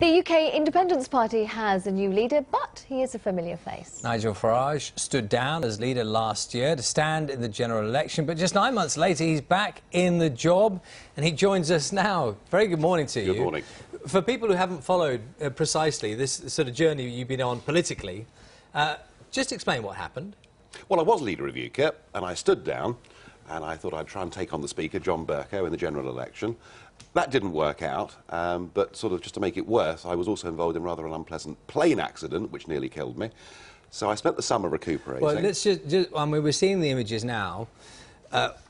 The UK Independence Party has a new leader, but he is a familiar face. Nigel Farage stood down as leader last year to stand in the general election, but just 9 months later he's back in the job and he joins us now. Very good morning to you. Good morning. For people who haven't followed precisely this sort of journey you've been on politically, just explain what happened. Well, I was leader of UKIP and I stood down and I thought I'd try and take on the Speaker, John Bercow, in the general election. That didn't work out, but sort of just to make it worse, I was also involved in rather an unpleasant plane accident, which nearly killed me. So I spent the summer recuperating. Well, let's just I mean, we're seeing the images now.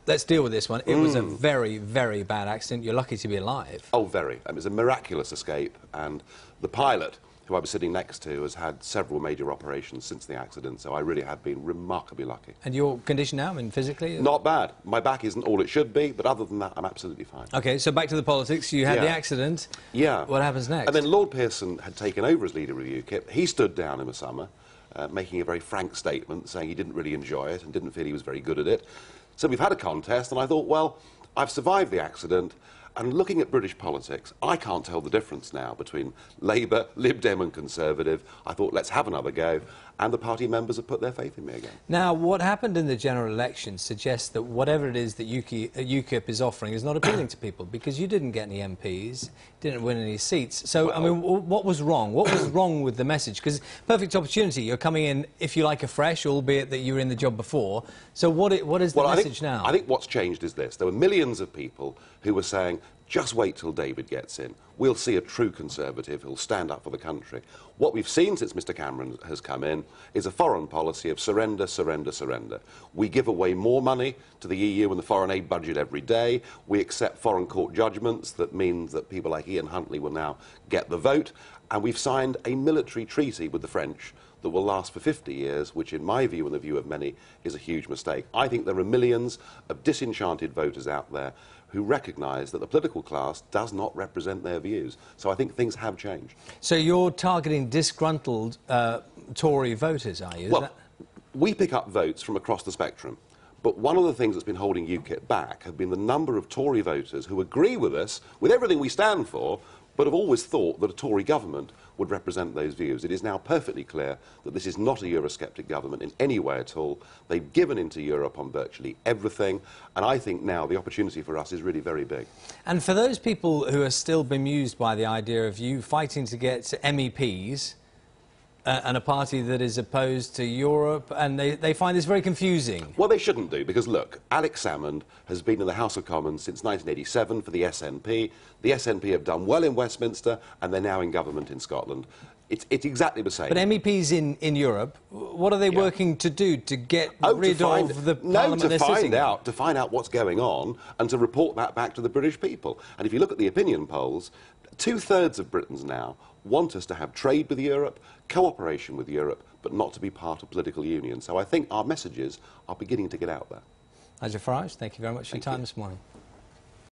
Let's deal with this one. It was a very, very bad accident. You're lucky to be alive. Oh, very. It was a miraculous escape, and the pilot, who I was sitting next to, has had several major operations since the accident, so I really have been remarkably lucky. And your condition now, I mean, physically? Not bad. My back isn't all it should be, but other than that, I'm absolutely fine. OK, so back to the politics. You had the accident. Yeah. What happens next? And then Lord Pearson had taken over as leader of UKIP. He stood down in the summer, making a very frank statement, saying he didn't really enjoy it and didn't feel he was very good at it. So we've had a contest, and I thought, well, I've survived the accident, and looking at British politics, I can't tell the difference now between Labour, Lib Dem and Conservative. I thought, let's have another go, and the party members have put their faith in me again. Now, what happened in the general election suggests that whatever it is that UKIP is offering is not appealing to people, because you didn't get any MPs, didn't win any seats. So, well, I mean, what was wrong? What was wrong with the message? Because perfect opportunity, you're coming in, if you like, afresh, albeit that you were in the job before. So what is the message now? I think what's changed is this. There were millions of people who were saying, just wait till David gets in. We'll see a true Conservative who'll stand up for the country. What we've seen since Mr Cameron has come in is a foreign policy of surrender, surrender, surrender. We give away more money to the EU and the foreign aid budget every day. We accept foreign court judgments that means that people like Ian Huntley will now get the vote. And we've signed a military treaty with the French that will last for 50 years, which in my view and the view of many is a huge mistake. I think there are millions of disenchanted voters out there who recognise that the political class does not represent their views. So I think things have changed. So you're targeting disgruntled Tory voters, are you? Well, we pick up votes from across the spectrum. But one of the things that's been holding UKIP back have been the number of Tory voters who agree with us, with everything we stand for, but have always thought that a Tory government would represent those views. It is now perfectly clear that this is not a Eurosceptic government in any way at all. They've given into Europe on virtually everything, and I think now the opportunity for us is really very big. And for those people who are still bemused by the idea of you fighting to get MEPs, and a party that is opposed to Europe, and they find this very confusing. Well, they shouldn't do, because, look, Alex Salmond has been in the House of Commons since 1987 for the SNP. The SNP have done well in Westminster, and they're now in government in Scotland. It's exactly the same. But MEPs in Europe, what are they working to do to get rid of the parliament they're sitting in? To find out what's going on and to report that back to the British people. And if you look at the opinion polls, 2/3 of Britons now want us to have trade with Europe, cooperation with Europe, but not to be part of political union. So I think our messages are beginning to get out there. Nigel Farage, thank you very much for your time this morning.